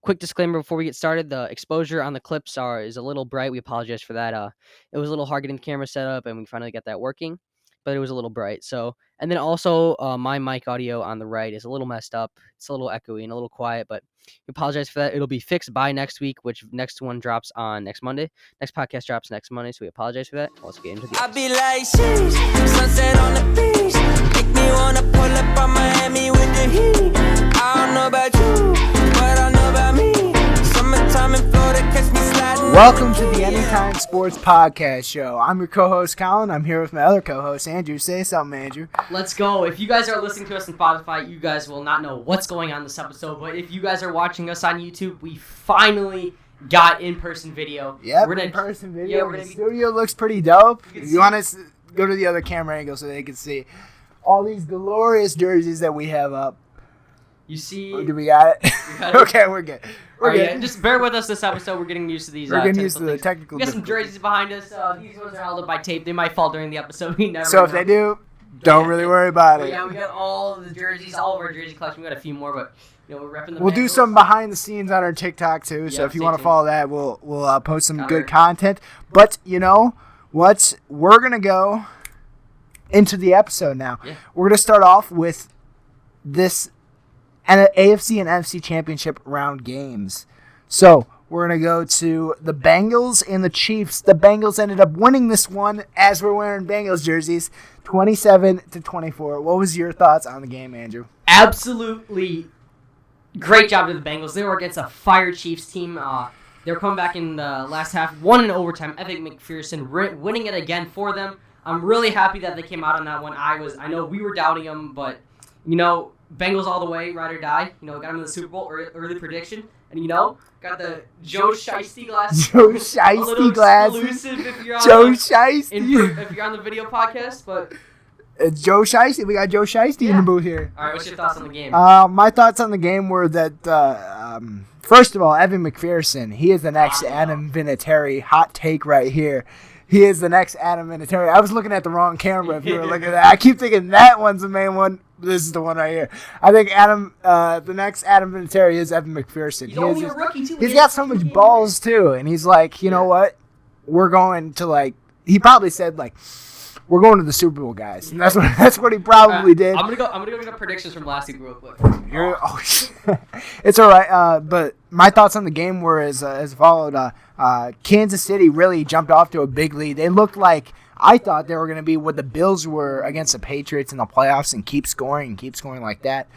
quick disclaimer before we get started: the exposure on the clips is a little bright. We apologize for that. It was a little hard getting the camera set up, and we finally got that working, but it was a little bright. So, and then also my mic audio on the right is a little messed up. It's a little echoey and a little quiet, but we apologize for that. It'll be fixed by next week, which next one drops on next Monday. Next podcast drops next Monday, so we apologize for that. Let's get into the episode. I be like, sunset on the beach. Make me wanna pull up on Miami with the heat. I don't know about you, but I know about me. Summertime in Florida, catch me sliding. Welcome to the Anytime Sports Podcast Show. I'm your co-host, Colin. I'm here with my other co-host, Andrew. Say something, Andrew. Let's go. If you guys are listening to us on Spotify, you guys will not know what's going on this episode. But if you guys are watching us on YouTube, we finally got in-person video. Yep, in-person video. The studio looks pretty dope. If you want to go to the other camera angle so they can see all these glorious jerseys that we have up. You see? Do we got it? Okay, we're good. We're good. Yeah, just bear with us this episode. We're getting used to these. We're getting used to the technical. We got some jerseys behind us. These ones are held up by tape. They might fall during the episode. We never. So know. if they do, don't really worry about it. Yeah, we got all of the jerseys, all of our jersey collection. We got a few more, but we're repping the. We'll do some behind the scenes on our TikTok too. So if you want to follow that, we'll post some good content. But you know what? We're gonna go into the episode now. Yeah. We're gonna start off with this AFC and NFC Championship round games. So we're going to go to the Bengals and the Chiefs. The Bengals ended up winning this one as we're wearing Bengals jerseys, 27-24. What was your thoughts on the game, Andrew? Absolutely great job to the Bengals. They were against a fire Chiefs team. They were coming back in the last half, won in overtime. Epic McPherson winning it again for them. I'm really happy that they came out on that one. I know we were doubting them, but, Bengals all the way, ride or die. Got them in the Super Bowl early prediction. And, got the Joe Shiesty glasses. Joe Shiesty glasses. Exclusive if you're on Joe Shiesty. If you're on the video podcast, but... It's Joe Shiesty. We got Joe Shiesty in the booth here. All right, what's your thoughts on the game? My thoughts on the game were that, first of all, Evan McPherson, he is the next Adam Vinatieri. Hot take right here. He is the next Adam Vinatieri. I was looking at the wrong camera if you were looking at that. I keep thinking that one's the main one. This is the one right here. I think the next Adam Vinatieri is Evan McPherson. He's only a rookie, too. He's got so much balls, too. And he's like, you know what? We're going to, he probably said, we're going to the Super Bowl, guys. And that's what he probably did. I'm gonna go get predictions from last week real quick. It's all right. But my thoughts on the game were as followed. Kansas City really jumped off to a big lead. They looked like I thought they were going to be what the Bills were against the Patriots in the playoffs and keep scoring like that.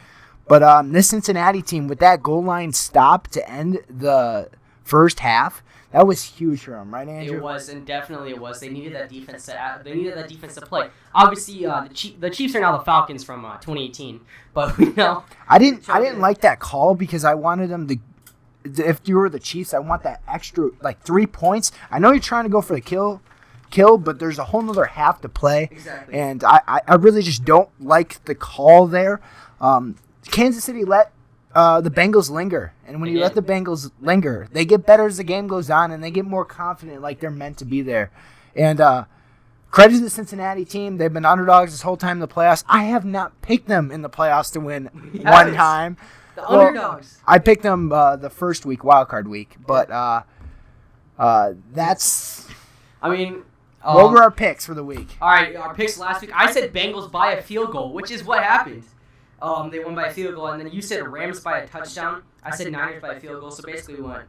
But this Cincinnati team with that goal line stop to end the first half. That was huge for them, right, Andrew? It was, and definitely it was. They needed that defense to play. Obviously, the Chiefs are now the Falcons from 2018, but I didn't like that call because I wanted them to. If you were the Chiefs, I want that extra 3 points. I know you're trying to go for the kill, but there's a whole nother half to play. Exactly. And I really just don't like the call there. Kansas City let the Bengals linger. And when you let the Bengals linger, they get better as the game goes on, and they get more confident like they're meant to be there. And credit to the Cincinnati team. They've been underdogs this whole time in the playoffs. I have not picked them in the playoffs to win one time. The underdogs. I picked them the first week, wild card week. But that's... what were our picks for the week? All right, our picks last week. I said Bengals by a field goal, which is what happened. They won by a field goal, and then you said Rams by a touchdown. I said Niners by a field goal, so basically we went.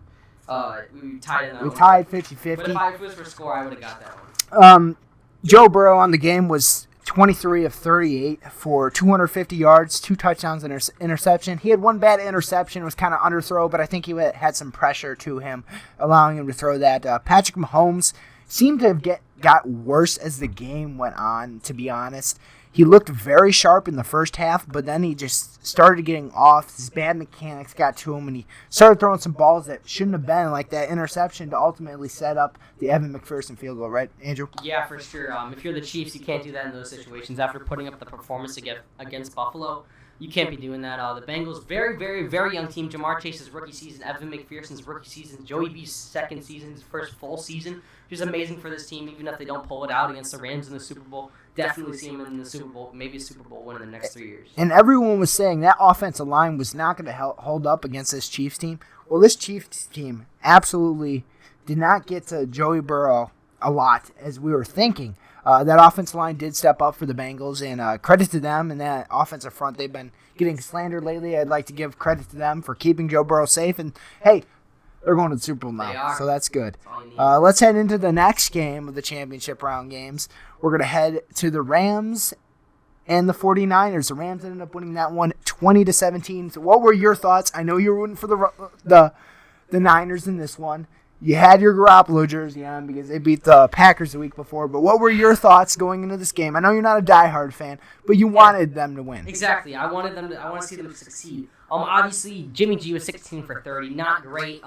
We tied in that one. We tied 50-50. But if I was for score, I would have got that one. Joe Burrow on the game was 23 of 38 for 250 yards, 2 touchdowns, and interception. He had one bad interception. It was kind of underthrow, but I think he had some pressure to him, allowing him to throw that. Patrick Mahomes seemed to have got worse as the game went on, to be honest. He looked very sharp in the first half, but then he just started getting off. His bad mechanics got to him, and he started throwing some balls that shouldn't have been, like that interception to ultimately set up the Evan McPherson field goal, right, Andrew? Yeah, for sure. If you're the Chiefs, you can't do that in those situations after putting up the performance against Buffalo. You can't be doing that. The Bengals, very, very, very young team. Jamar Chase's rookie season, Evan McPherson's rookie season, Joey B's second season, his first full season, which is amazing for this team, even if they don't pull it out against the Rams in the Super Bowl. Definitely see them in the Super Bowl, maybe a Super Bowl win in the next 3 years. And everyone was saying that offensive line was not going to hold up against this Chiefs team. Well, this Chiefs team absolutely did not get to Joey Burrow a lot, as we were thinking. That offensive line did step up for the Bengals, and credit to them and that offensive front. They've been getting slandered lately. I'd like to give credit to them for keeping Joe Burrow safe. And, hey, they're going to the Super Bowl now, so that's good. Let's head into the next game of the championship round games. We're going to head to the Rams and the 49ers. The Rams ended up winning that one 20-17. So what were your thoughts? I know you were rooting for the Niners in this one. You had your Garoppolo jersey on because they beat the Packers the week before. But what were your thoughts going into this game? I know you're not a diehard fan, but you wanted them to win. Exactly. I want to see them succeed. Obviously, Jimmy G was 16 for 30. Not great.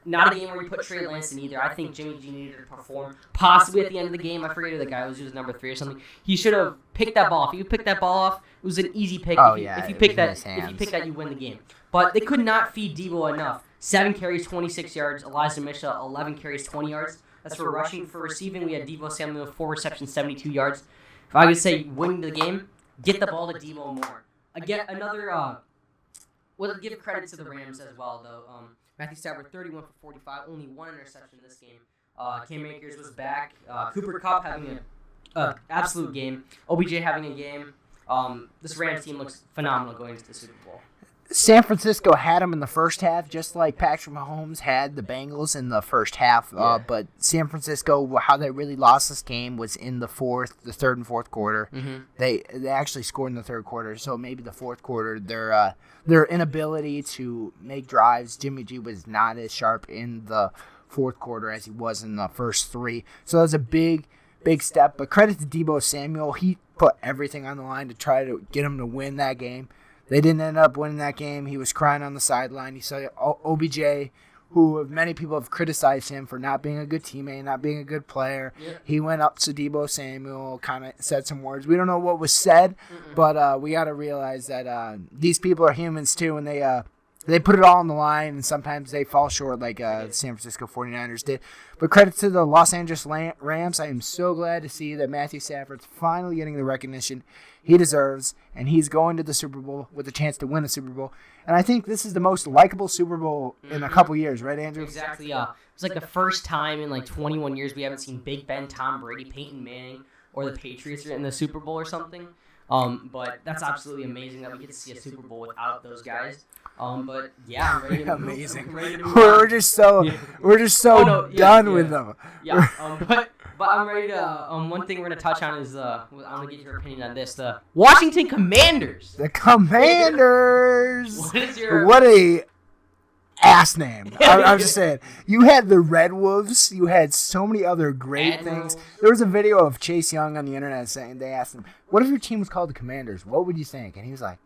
Not a game where you put Trey Lance in either. I think Jimmy G needed to perform. Possibly at the end of the game, I forget who the guy was. He was number 3 or something. He should have picked that ball off. If you picked that ball off, it was an easy pick. If you pick that, you win the game. But they could not feed Debo enough. 7 carries, 26 yards. Elijah Mitchell, 11 carries, 20 yards. That's for rushing. For receiving, we had Debo Samuel, 4 receptions, 72 yards. If I could say winning the game, get the ball to Debo more. Again, another. We'll give credit to the Rams as well, though. Matthew Stafford, 31 for 45, only 1 interception this game. Cam Akers was back. Cooper Kupp having an absolute game. OBJ having a game. This Rams team looks phenomenal going into the Super Bowl. San Francisco had them in the first half, just like Patrick Mahomes had the Bengals in the first half. But San Francisco, how they really lost this game was in the third and fourth quarter. Mm-hmm. They actually scored in the third quarter, so maybe the fourth quarter, their inability to make drives. Jimmy G was not as sharp in the fourth quarter as he was in the first 3. So that was a big step. But credit to Debo Samuel. He put everything on the line to try to get him to win that game. They didn't end up winning that game. He was crying on the sideline. You saw OBJ, who many people have criticized him for not being a good teammate, not being a good player. Yeah. He went up to Debo Samuel, kind of said some words. We don't know what was said, but we got to realize that these people are humans too, and they put it all on the line, and sometimes they fall short like the San Francisco 49ers did. But credit to the Los Angeles Rams. I am so glad to see that Matthew Stafford's finally getting the recognition he deserves, and he's going to the Super Bowl with a chance to win a Super Bowl. And I think this is the most likable Super Bowl in a couple years, right, Andrew? Exactly, yeah. It's like the first time in like 21 years we haven't seen Big Ben, Tom Brady, Peyton Manning, or the Patriots in the Super Bowl or something. But that's absolutely amazing that we get to see a Super Bowl without those guys. But yeah, I'm ready to amazing. We're just so done with them. Yeah. But I'm ready to. One thing we're gonna touch on is I'm gonna get your opinion on this. The Washington Commanders. The Commanders. What a ass name. I'm just saying. You had the Red Wolves. You had so many other great things. There was a video of Chase Young on the internet saying, they asked him, what if your team was called the Commanders? What would you think? And he was like,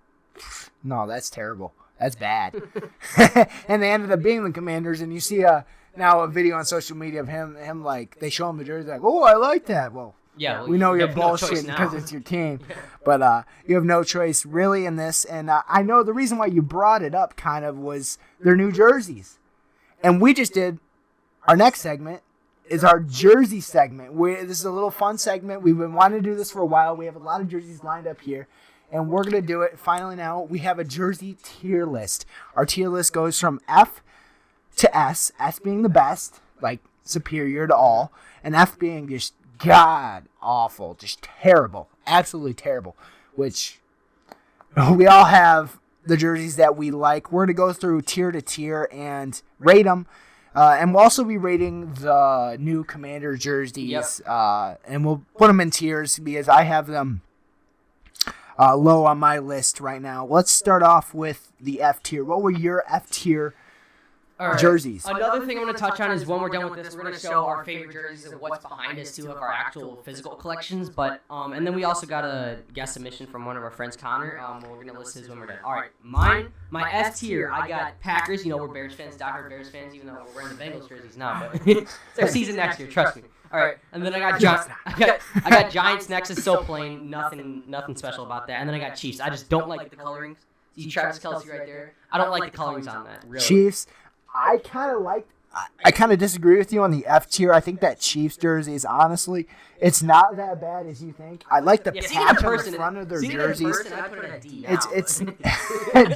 no, that's terrible. That's bad. And they ended up being the Commanders. And you see now a video on social media of him like, they show him the jersey, like, oh, I like that. Well, yeah, we know you're bullshit because it's your team. But you have no choice really in this. And I know the reason why you brought it up kind of was their new jerseys. And we just did our next segment is our jersey segment. This is a little fun segment. We've been wanting to do this for a while. We have a lot of jerseys lined up here. And we're going to do it. Finally now, we have a jersey tier list. Our tier list goes from F to S. S being the best, like superior to all. And F being just god awful, just terrible, absolutely terrible, which we all have the jerseys that we like. We're going to go through tier to tier and rate them. And we'll also be rating the new Commander jerseys. Yep. And we'll put them in tiers because I have them low on my list right now. Let's start off with the F tier. What were your F tier All right. jerseys. Another thing I'm going to touch on is when we're done with this, we're going to show our favorite jerseys and what's behind us too of our actual physical collections. But and then we also got a guest submission from one of our friends, Connor. We're going to list his when we're done. All right, my F tier, I got Packers. You know, we're Bears fans, diehard Bears fans, even though we're wearing the Bengals jerseys now. But it's their season next year, trust me. All right, and then I got Giants next. It's so plain, nothing special about that. And then I got Chiefs. I just don't like the colorings. See Travis Kelce right there. I don't like the colorings on that. Really. Chiefs. I kind of disagree with you on the F tier. I think that Chiefs jersey is honestly, it's not that bad as you think. I like the patch on the front of their jerseys. It's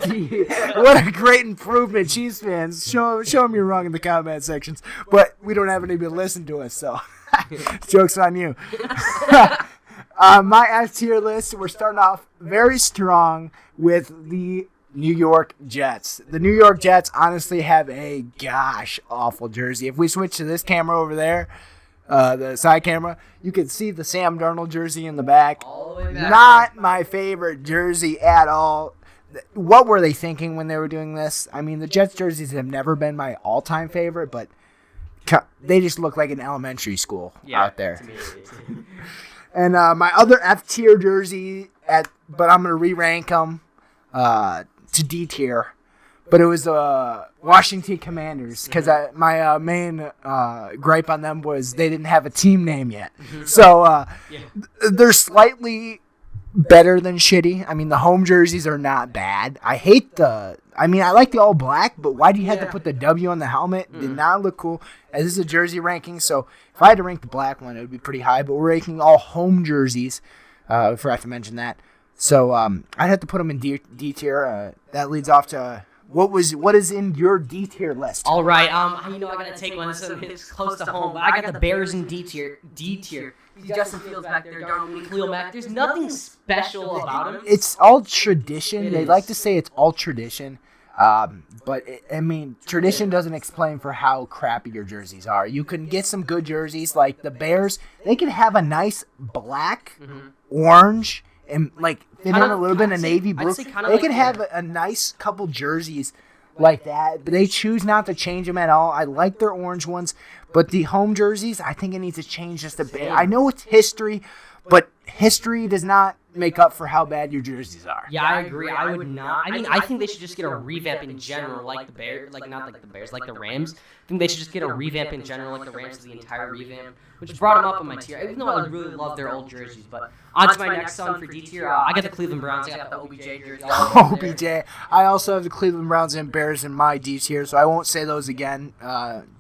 D. What a great improvement, Chiefs fans. Show them you're wrong in the comment sections. But we don't have anybody to listen to us, so joke's on you. My F tier list, we're starting off very strong with the New York Jets. The New York Jets honestly have a awful jersey. If we switch to this camera over there, the side camera, you can see the Sam Darnold jersey in the back. All the way back. Not my favorite jersey at all. What were they thinking when they were doing this? I mean, the Jets jerseys have never been my all-time favorite, but they just look like an elementary school out there. And my other F tier jersey, but I'm going to re-rank them to D tier, but it was Washington Commanders because my main gripe on them was they didn't have a team name yet. So they're slightly better than shitty. I mean, the home jerseys are not bad. I like the all black, but why do you have to put the W on the helmet? Did not look cool. And this is a jersey ranking, so if I had to rank the black one, it would be pretty high, but we're ranking all home jerseys. I forgot to mention that. So I'd have to put them in D tier. That leads off to what is in your D tier list. All right. I gotta take one. So it's close to home, but I got the Bears in D tier. Justin Fields back there, Darnold, Khalil Mack. There's nothing special about him. It's all tradition. They like to say it's all tradition. But tradition doesn't explain for how crappy your jerseys are. You can get some good jerseys like the Bears. They can have a nice black, orange, and fit in a little bit of navy blue. They can have a nice couple jerseys like that, but they choose not to change them at all. I like their orange ones, but the home jerseys, I think it needs to change just a bit. I know it's history, but history does not make up for how bad your jerseys are. Yeah, I agree. I would not. I think they should just get a revamp in general, like the Bears, like the Rams. I think they should just get a revamp in general, like the Rams, the entire revamp, which brought them up on my tier. Even though I really love their old jerseys, but on to my next song for D tier. I got the Cleveland Browns. I got the OBJ jersey. OBJ. I also have the Cleveland Browns and Bears in my D tier, so I won't say those again.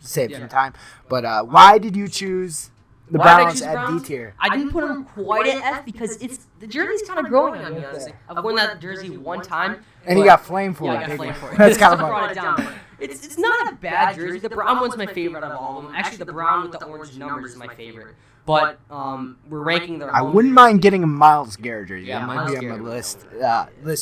Save some time. But why did you choose the Browns at D tier? I didn't put them quite at F because the jersey's kind of growing on me, honestly. I've worn that jersey one time. And he got flamed for it. Yeah, I got flamed for it. That's kind of brought it down. It's not a bad jersey. The brown one's my favorite of all of them. Actually, the brown with the orange numbers is my favorite. But we're ranking their I wouldn't mind getting a Miles Garrett jersey. That might be on my list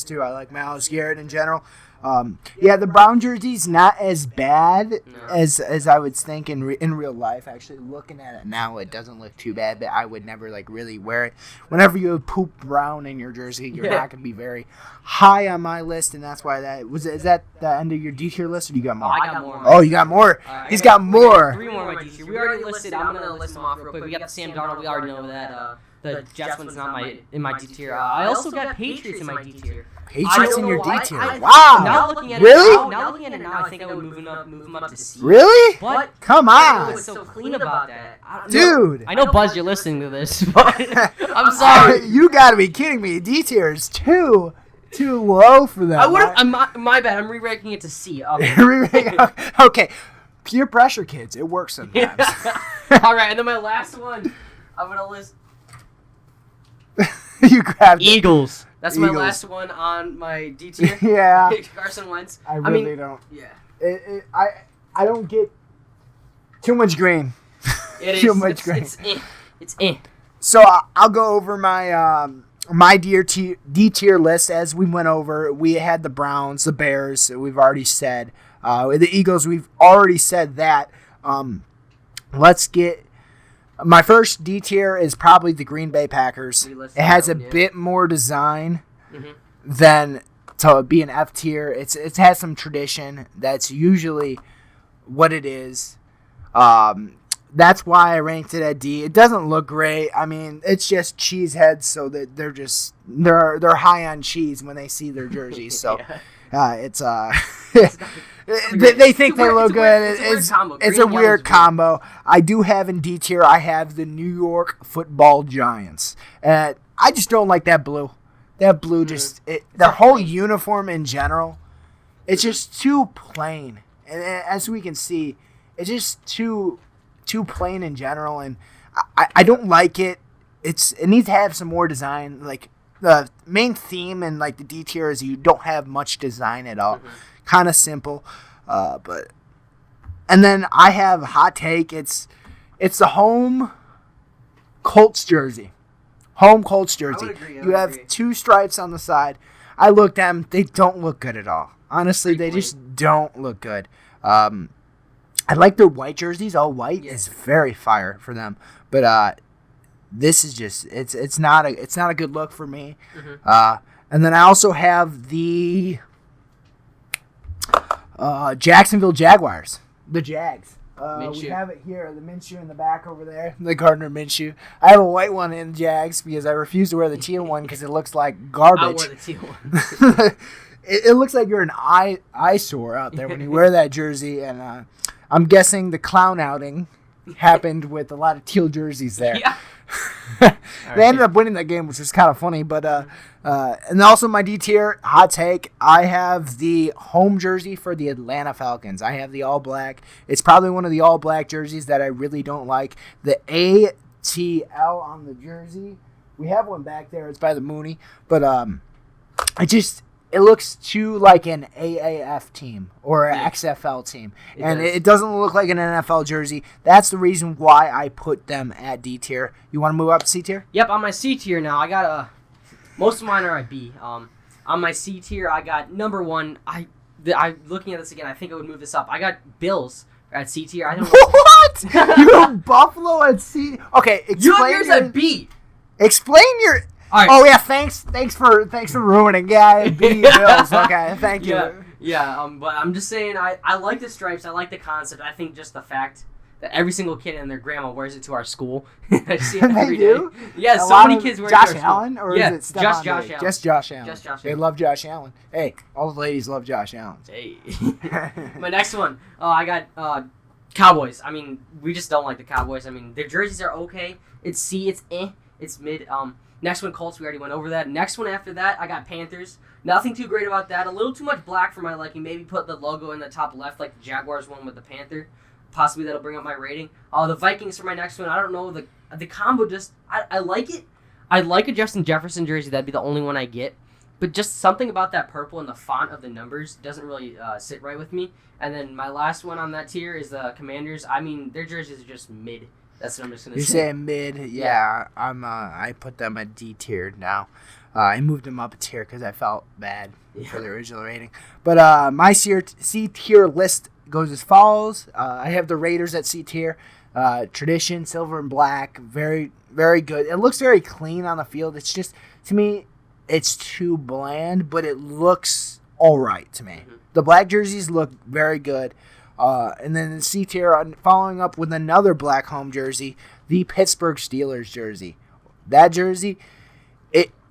too. I like Miles Garrett in general. The brown jersey's not as bad as I would think in real life. Actually, looking at it now, it doesn't look too bad, but I would never really wear it. Whenever you poop brown in your jersey, you're not going to be very high on my list, and that's why is that the end of your D tier list, or do you got more? I got more. Oh, you got more. He's got more. 3 more on my D tier. We already listed. I'm going to list them off real quick. We got the Sam Darnold. We already know that. The Jets one's not in my D tier. I also got Patriots in my D tier. Patriots in your D tier. Wow. Now looking at it now, I think I would move them up to C. Really? But come I was so clean about that. Dude. I know, Buzz, you're listening to this, but I'm sorry. You got to be kidding me. D tier is too low for that. I would have. My bad. I'm re-ranking it to C. Okay. Peer pressure, kids. It works sometimes. All right, and then my last one, I'm going to list you grabbed Eagles. That's my last one on my D tier. Yeah. Carson Wentz. I really don't. Yeah. I don't get too much green. It is. Too much green. It's in. So I'll go over my D tier list as we went over. We had the Browns, the Bears. We've already said. The Eagles. We've already said that. Let's get. My first D tier is probably the Green Bay Packers. It has a bit more design than to be an F tier. It has some tradition that's usually what it is. That's why I ranked it at D. It doesn't look great. I mean, it's just cheese heads, so that they're high on cheese when they see their jerseys. So it's they think they look good. It's a weird combo. I do have in D tier. I have the New York Football Giants. I just don't like that blue. That blue their whole uniform in general. It's just too plain, and as we can see, it's just too plain in general, and I don't like it. It needs to have some more design. Like the main theme in like the D tier is you don't have much design at all. Kind of simple, and then I have a hot take. It's the home Colts jersey. Home Colts jersey. You have two stripes on the side. I looked at them. They don't look good at all. Honestly, they just don't look good. I like their white jerseys. All white is very fire for them. But this is just it's not a good look for me. And then I also have the Jacksonville Jaguars, the Jags. We have it here, the Minshew in the back over there, the Gardner Minshew. I have a white one in Jags because I refuse to wear the teal one because it looks like garbage. I wear the teal one. It looks like you're an eyesore out there when you wear that jersey, and I'm guessing the clown outing happened with a lot of teal jerseys there. Yeah. They ended up winning that game, which was kind of funny. But and also my D tier hot take. I have the home jersey for the Atlanta Falcons. I have the all black. It's probably one of the all black jerseys that I really don't like. The ATL on the jersey. We have one back there. It's by the Mooney, but it looks too like an AAF team or an XFL team. It doesn't look like an NFL jersey. That's the reason why I put them at D tier. You want to move up to C tier? Yep, on my C tier now, I got most of mine are at B. On my C tier, I got number one. I looking at this again, I think I would move this up. I got Bills at C tier. I don't know. What? You have Buffalo at C? Okay, you have yours at B. Explain your... All right. Oh yeah, thanks for ruining. Yeah, B Bills. Okay, thank you. Yeah. But I'm just saying, I like the stripes. I like the concept. I think just the fact that every single kid and their grandma wears it to our school. I see it every day. Yeah, so many kids wear it to our school. Josh Allen, or is it just Josh Allen? Just Josh Allen. They love Josh Allen. Hey, all the ladies love Josh Allen. Hey. My next one, I got Cowboys. I mean, we just don't like the Cowboys. I mean, their jerseys are okay. It's C. It's It's mid. Next one, Colts. We already went over that. Next one after that, I got Panthers. Nothing too great about that. A little too much black for my liking. Maybe put the logo in the top left like the Jaguars one with the Panther. Possibly that'll bring up my rating. The Vikings for my next one. I don't know. The combo just... I like it. I like a Justin Jefferson jersey. That'd be the only one I get. But just something about that purple and the font of the numbers doesn't really sit right with me. And then my last one on that tier is the Commanders. I mean, their jerseys are just mid. That's what I'm just gonna say. You're saying mid, yeah. I put them at D tier now. I moved them up a tier because I felt bad for the original rating. But my C tier list goes as follows. I have the Raiders at C tier. Tradition, silver and black, very very good. It looks very clean on the field. It's just, to me, it's too bland, but it looks all right to me. The black jerseys look very good. And then in C tier, following up with another black home jersey, the Pittsburgh Steelers jersey. That jersey,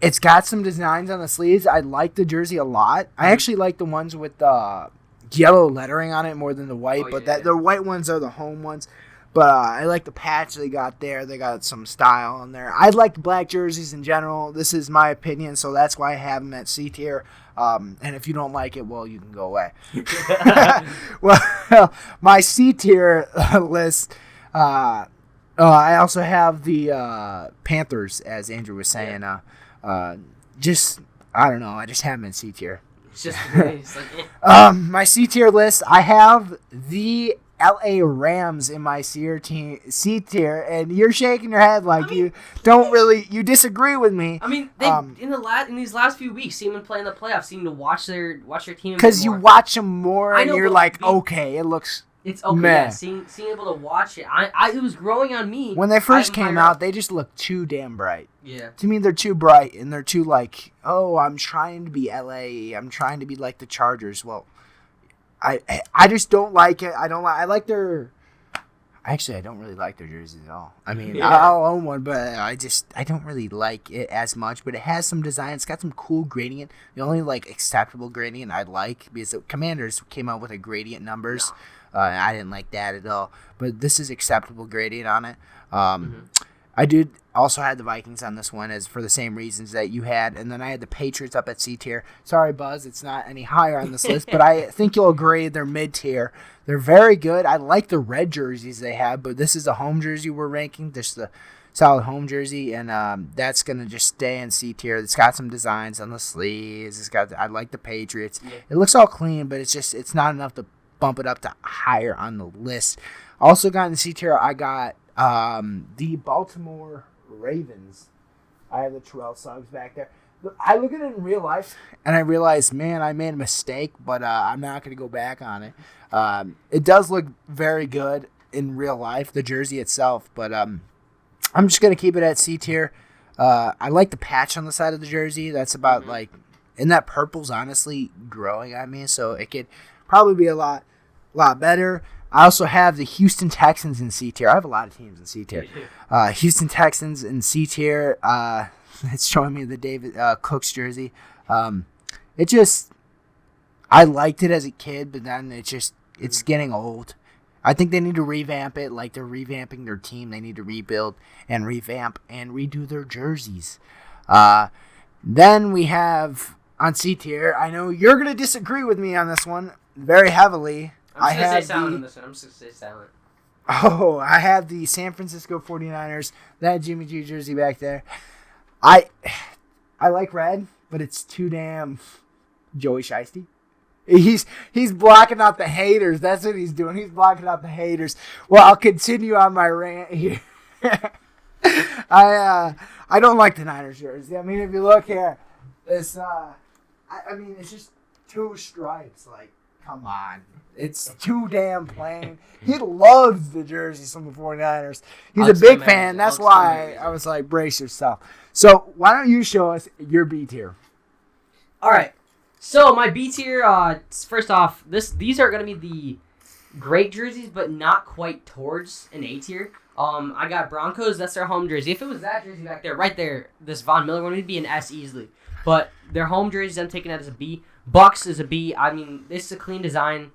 it's got some designs on the sleeves. I like the jersey a lot. I actually like the ones with the yellow lettering on it more than the white, the white ones are the home ones. But I like the patch they got there. They got some style in there. I like the black jerseys in general. This is my opinion, so that's why I have them at C tier. And if you don't like it, well, you can go away. Well, my C tier list, I also have the Panthers, as Andrew was saying. Just, I don't know. I just have them in C tier. It's just like, my C tier list, I have the LA Rams in my C tier, and you're shaking your head like you disagree with me. I mean, they in these last few weeks, seeing them play in the playoffs, seem to watch their team because you watch them more, and you're like, okay, it looks. It's okay. Yeah, seeing able to watch it, it was growing on me. When they first came out, they just looked too damn bright. Yeah. To me, they're too bright, and they're too like, oh, I'm trying to be LA. I'm trying to be like the Chargers. Well, I just don't like it. I like their. Actually, I don't really like their jerseys at all. I mean, I'll own one, but I don't really like it as much. But it has some design. It's got some cool gradient. The only acceptable gradient I like, because the Commanders came out with a gradient numbers. I didn't like that at all. But this is acceptable gradient on it. I did also had the Vikings on this one as for the same reasons that you had, and then I had the Patriots up at C tier. Sorry, Buzz, it's not any higher on this list, but I think you'll agree they're mid tier. They're very good. I like the red jerseys they have, but this is a home jersey we're ranking. This is the solid home jersey, and that's gonna just stay in C tier. It's got some designs on the sleeves. I like the Patriots. Yeah. It looks all clean, but it's not enough to bump it up to higher on the list. Also got in C tier. I got the Baltimore Ravens. I have the Terrell Suggs back there. I look at it in real life, and I realize, man, I made a mistake, but I'm not going to go back on it. It does look very good in real life, the jersey itself, but I'm just going to keep it at C tier. I like the patch on the side of the jersey. That's about, and that purple's honestly growing on me, so it could probably be a lot better. I also have the Houston Texans in C tier. I have a lot of teams in C tier. Houston Texans in C tier. It's showing me the David Cook's jersey. I liked it as a kid, but then it's getting old. I think they need to revamp it like they're revamping their team. They need to rebuild and revamp and redo their jerseys. Then we have on C tier, I know you're going to disagree with me on this one very heavily. I'm just going to stay silent on this one. I'm just going to stay silent. Oh, I have the San Francisco 49ers. That Jimmy G jersey back there. I like red, but it's too damn Joey Shiesty. He's blocking out the haters. That's what he's doing. He's blocking out the haters. Well, I'll continue on my rant here. I don't like the Niners jersey. I mean, if you look here, it's it's just two stripes. Come on. It's too damn plain. He loves the jerseys from the 49ers. He's a big fan. That's why I was like, brace yourself. So why don't you show us your B tier? All right. So my B tier, first off, these are going to be the great jerseys, but not quite towards an A tier. I got Broncos. That's their home jersey. If it was that jersey back there, right there, this Von Miller one would be an S easily. But their home jerseys, I'm taking that as a B. Bucks is a B. I mean, this is a clean design.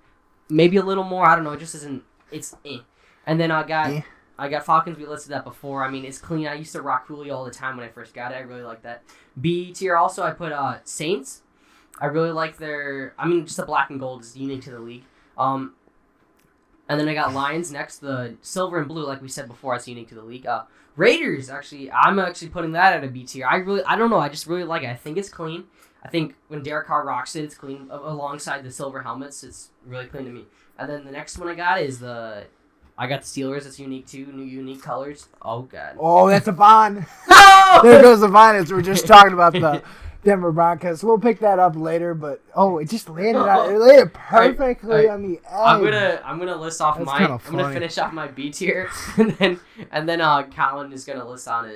Maybe a little more. I don't know. It just isn't. It's eh. And then I got Falcons. We listed that before. I mean, it's clean. I used to rock Julio all the time when I first got it. I really like that. B tier also, I put Saints. I really like their. I mean, just the black and gold is unique to the league. And then I got Lions next. The silver and blue, like we said before, that's unique to the league. Raiders, I'm actually putting that at a B tier. I don't know. I just really like it. I think it's clean. I think when Derek Carr rocks it, it's clean. Alongside the silver helmets, it's really clean to me. And then the next one I got is I got the Steelers. It's unique too. New unique colors. Oh, God. Oh, that's a Von. No! There goes the Von. As we're just talking about the Denver Broncos. We'll pick that up later, but it just landed on. It landed perfectly on the edge. I'm gonna list off I'm gonna finish off my B tier, and then Colin is gonna list on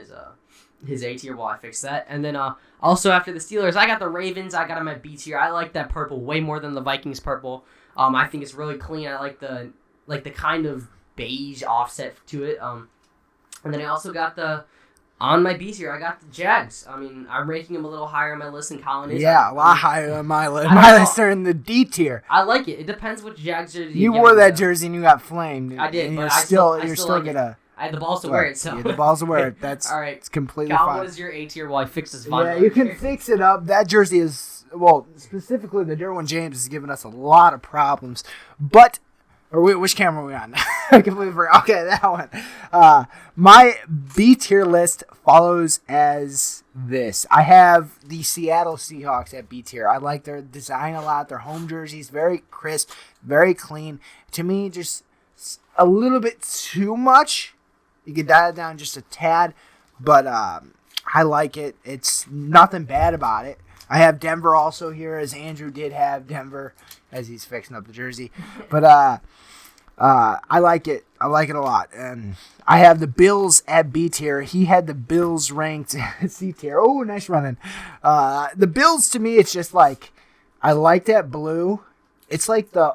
his A tier while I fix that. And then also after the Steelers, I got the Ravens. I got them at B tier. I like that purple way more than the Vikings purple. I think it's really clean. I like the kind of beige offset to it. And then I also got on my B tier, I got the Jags. I mean, I'm ranking them a little higher on my list than Colin is. Yeah, a lot higher on my list. My list are in the D tier. I like it. It depends which Jags jersey you wore that jersey and you got flamed. I did, and but you're still gonna. I had the balls to wear it, so. Yeah, the balls to wear it. That's all right. It's completely Colin, fine. what is your A tier while I fix this Von? Yeah, you can fix it up. That jersey is, specifically the Derwin James is giving us a lot of problems. But, which camera are we on? I completely forgot. Okay, that one. My B tier list follows as this. I have the Seattle Seahawks at B tier. I like their design a lot. Their home jerseys, very crisp, very clean. To me, just a little bit too much. You could dial it down just a tad, but I like it. It's nothing bad about it. I have Denver also here, as Andrew did have Denver, as he's fixing up the jersey. But I like it. I like it a lot. And I have the Bills at B tier. He had the Bills ranked at C tier. Oh, nice running. The Bills, to me, it's just I like that blue. It's like the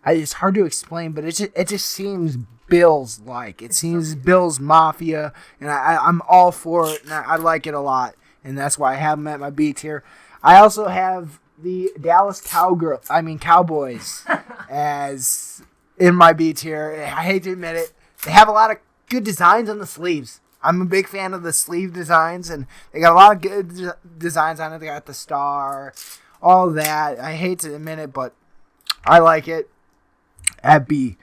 It's hard to explain, but it just seems Bills like. It seems Bills Mafia, and I'm all for it, and I like it a lot, and that's why I have them at my B tier. I also have the Dallas Cowboys as in my B tier. I hate to admit it. They have a lot of good designs on the sleeves. I'm a big fan of the sleeve designs, and they got a lot of good designs on it. They got the star, all that. I hate to admit it, but I like it. At B.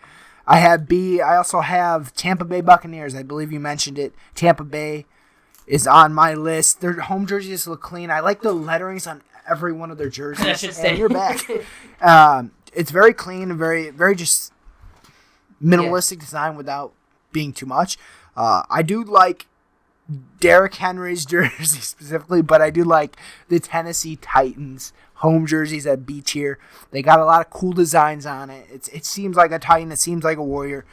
I have B. I also have Tampa Bay Buccaneers. I believe you mentioned it. Tampa Bay is on my list. Their home jerseys look clean. I like the letterings on every one of their jerseys. That should stay. And you're back. It's very clean and very, very just minimalistic design without being too much. I do like Derrick Henry's jersey specifically, but I do like the Tennessee Titans home jerseys at B tier. They got a lot of cool designs on it. It seems like a Titan. It seems like a Warrior.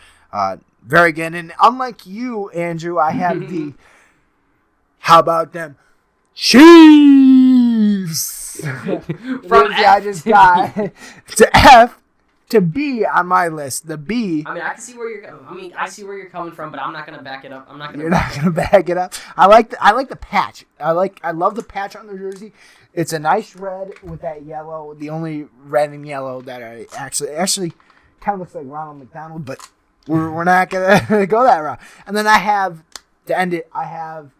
Very good. And unlike you, Andrew, I have the how about them Chiefs? From I just got to F to B on my list. The B. I mean, I see where you're coming from, but I'm not gonna back it up. You're not gonna back it up. I like the patch. I love the patch on the jersey. It's a nice red with that yellow. The only red and yellow that I actually kind of looks like Ronald McDonald, but we're not gonna go that route. And then I have to end it. I have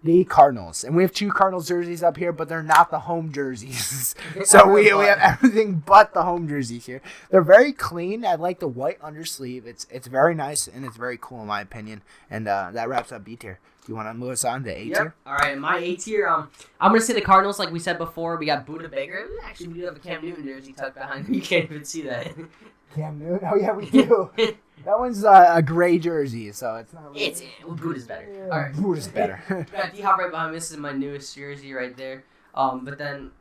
the Cardinals, and we have 2 Cardinals jerseys up here, but they're not the home jerseys. So we have everything but the home jerseys here. They're very clean. I like the white undersleeve. It's very nice, and it's very cool in my opinion. And that wraps up B tier. Do you want to move us on to A tier? Yep. All right, my A tier. I'm gonna say the Cardinals, like we said before. We got Buda Baker. Actually, we do have a Cam Newton jersey tucked behind. You can't even see that. Cam Newton? Oh yeah, we do. That one's a gray jersey, so it's not really... Buda's better. Yeah, All right. Buda's better. Got D-Hop right behind me. This is my newest jersey right there. But then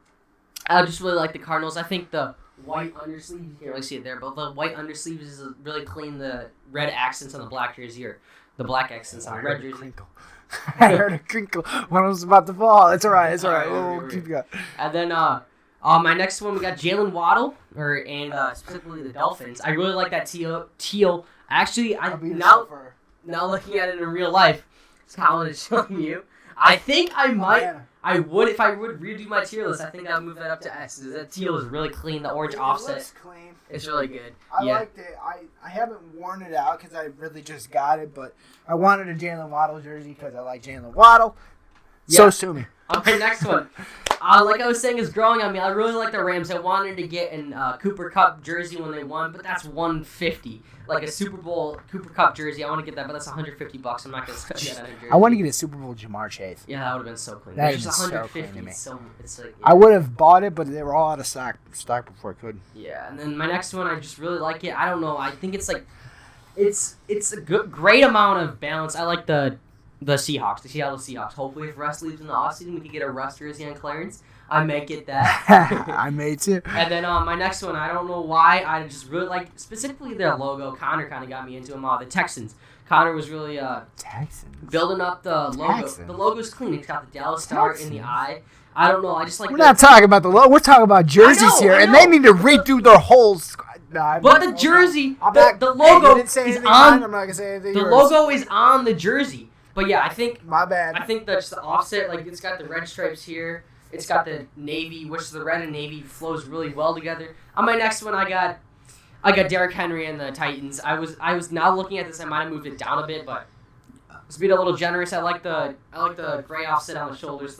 I just really like the Cardinals. I think the white undersleeve, you can't really see it there, but the white undersleeves is really clean. The red accents on the black jersey, or the black accents on the red jersey. I heard a crinkle when I was about to fall. It's all right. It's all right. We'll keep going. And then my next one, we got Jalen Waddle, and specifically the Dolphins. I really like that teal. Actually, now looking at it in real life, as Colin is showing you, I think I would, if I would redo my tier list, I think I'd move that up to S. That teal is really clean, the orange offset. Looks clean. It's really good. I liked it. I haven't worn it out because I really just got it, but I wanted a Jalen Waddle jersey because I like Jalen Waddle. Yeah. So sue me. Okay, next one. Like I was saying, is growing on me. I really like the Rams. I wanted to get an Cooper Kupp jersey when they won, but that's $150. Like a Super Bowl Cooper Kupp jersey. I want to get that, but that's $150. I'm not going to spend that on a jersey. I want to get a Super Bowl Jamar Chase. Yeah, that would have been so clean. That is just $150. so clean to me. It's like, yeah. I would have bought it, but they were all out of stock before I could. Yeah, and then my next one, I just really like it. I don't know. I think it's like it's a great amount of balance. I like the Seahawks, the Seattle Seahawks. Hopefully, if Russ leaves in the offseason, we can get a Russ jersey on clearance. I may get that. I may too. And then my next one, I don't know why, I just really like specifically their logo. Connor kind of got me into them. The Texans. Connor was really building up the logo. Texans. The logo's clean. It's got the Dallas Star in the eye. I don't know. I just like. We're not talking about the logo. We're talking about jerseys here, and they need to redo their whole. But the jersey, the logo is on. I'm not gonna say anything. The logo is on the jersey. But yeah, I think. My bad. I think that's the offset. Like it's got the red stripes here. It's got the navy, which the red and navy flows really well together. On my next one, I got Derrick Henry and the Titans. I was now looking at this. I might have moved it down a bit, but to be a little generous, I like the gray offset on the shoulders.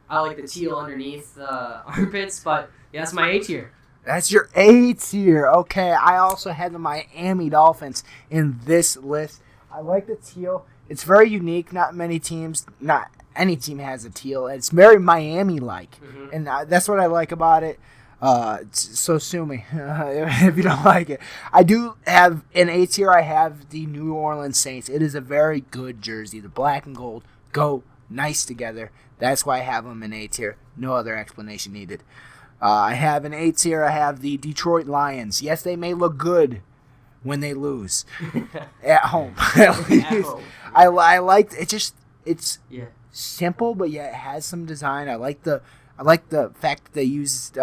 I like the teal underneath the armpits. But yeah, that's my A tier. That's your A tier. Okay, I also had the Miami Dolphins in this list. I like the teal. It's very unique. Not many teams, not any team has a teal. It's very Miami-like, and that's what I like about it. So sue me if you don't like it. I do have an A tier. I have the New Orleans Saints. It is a very good jersey. The black and gold go nice together. That's why I have them in A tier. No other explanation needed. I have an A tier. I have the Detroit Lions. Yes, they may look good when they lose at home. At least. I like it. It's simple, but yet it has some design. I like the fact that they used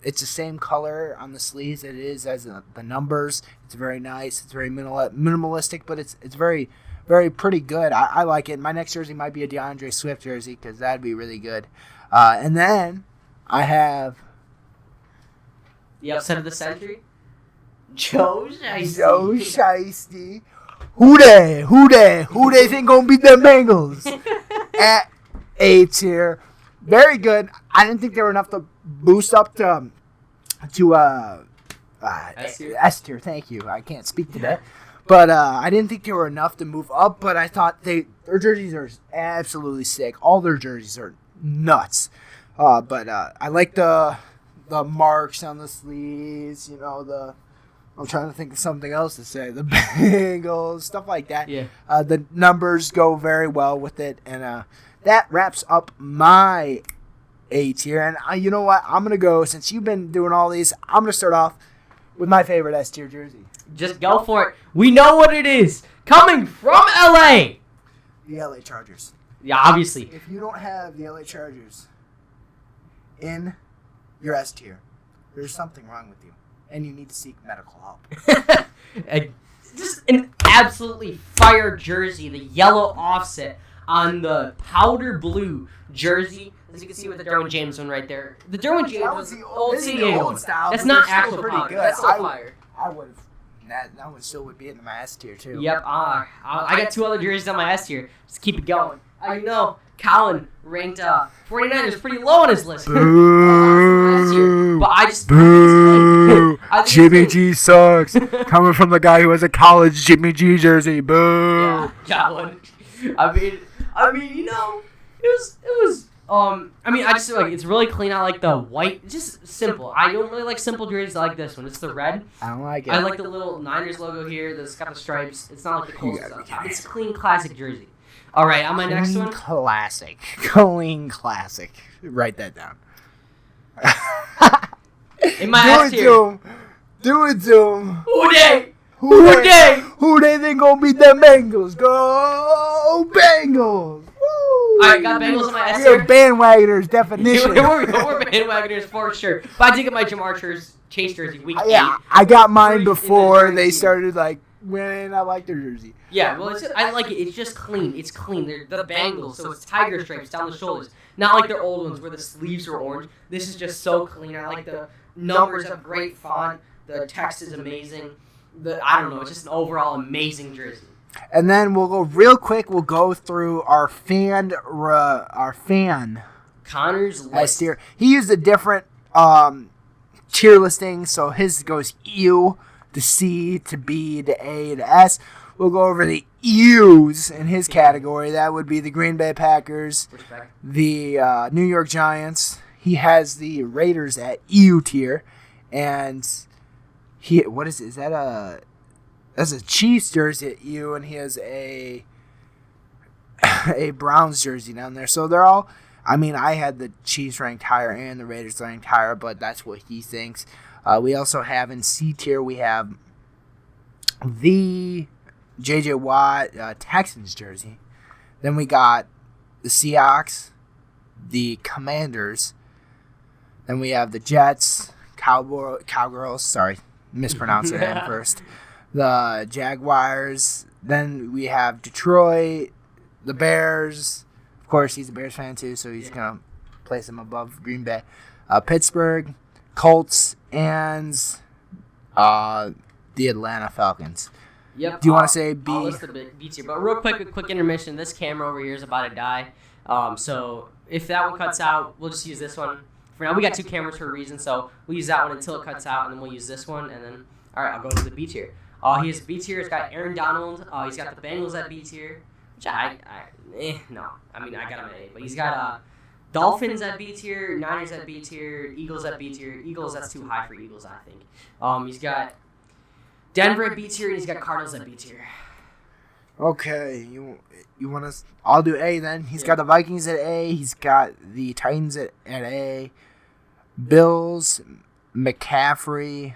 It's the same color on the sleeves it is as the numbers. It's very nice. It's very minimalistic, but it's very, very pretty good. I like it. My next jersey might be a DeAndre Swift jersey because that'd be really good. And then I have the upset of the century, Joe Shiesty. Joe Shiesty. Who they think gonna beat them Bengals? At A tier. Very good. I didn't think they were enough to boost up to S tier. Thank you. I can't speak to that. But I didn't think they were enough to move up, but I thought their jerseys are absolutely sick. All their jerseys are nuts. But I like the marks on the sleeves, I'm trying to think of something else to say. The Bengals, stuff like that. Yeah. The numbers go very well with it. And that wraps up my A tier. And you know what? I'm going to go, since you've been doing all these, I'm going to start off with my favorite S tier jersey. Just go for it. We know what it is. Coming from LA. The LA Chargers. Yeah, obviously. If you don't have the LA Chargers in your S tier, there's something wrong with you. And you need to seek medical help. Just an absolutely fire jersey. The yellow offset on the powder blue jersey. As you can see with the Derwin James one right there. The Derwin James was the old CDA one. Style. That's not actual pretty powder. good. That's still fire. I would have. That one still would be in my S tier too. Yep. I got 2 other jerseys on my S tier. Just keep it going. I know Colin ranked 49ers pretty low on his list. Boo! But I just Boo! Jimmy G sucks. Coming from the guy who has a college Jimmy G jersey. Boo! Yeah, Colin. I mean, it was. I just feel like it's really clean. I like the white. It's just simple. I don't really like simple jerseys. I like this one. It's the red. I don't like it. I like the little Niners logo here. That's got the stripes. It's not like the Colts stuff. It's a clean, classic jersey. All right, on my next one. Clean classic. Write that down. In my S tier. Do it to him. Who they think gonna beat them Bengals? Go Bengals! Woo! Alright, got Bengals in my S We're tier. bandwagoners, definition. We're bandwagoners for sure. But I did get my Jamar Chase jersey week 8. Yeah, I got mine before they started winning. I like their jersey. Yeah, well, I like it. It's just clean. It's clean. They're the Bengals, so it's tiger stripes down the shoulders. Not like their old ones where the sleeves were orange. This is just so clean. I like the numbers have great font. The text is amazing. I don't know. It's just an overall amazing jersey. And then we'll go real quick. We'll go through our fan Connor's last list. year. He used a different tier listing, so his goes U to C to B to A to S. We'll go over the U's in his category. That would be the Green Bay Packers, Respect. the New York Giants. He has the Raiders at U tier, and what is it? Is that that's a Chiefs jersey at U, and he has a Browns jersey down there. So they're all. I mean, I had the Chiefs ranked higher and the Raiders ranked higher, but that's what he thinks. We also have in C tier, we have the J.J. Watt Texans jersey. Then we got the Seahawks, the Commanders. Then we have the Jets, Cowgirls. Sorry, mispronouncing them first. The Jaguars. Then we have Detroit, the Bears. Of course, he's a Bears fan too, so he's going to place him above Green Bay. Pittsburgh, Colts, and the Atlanta Falcons. Yep. Do you want to say B? I'll list the B's here, but real quick, a quick intermission. This camera over here is about to die. So if that one cuts out, we'll just use this one. For now, we got 2 cameras for a reason, so we'll use that one until it cuts out, and then we'll use this one, and then, all right, I'll go to the B tier. He has B tier. He's got Aaron Donald. He's got the Bengals at B tier, which no. I mean, I got him at A, but he's got Dolphins at B tier, Niners at B tier, Eagles at B tier. Eagles, that's too high for Eagles, I think. He's got Denver at B tier, and he's got Cardinals at B tier. Okay, you want to? I'll do A then. He's got the Vikings at A. He's got the Titans at A. Bills, McCaffrey.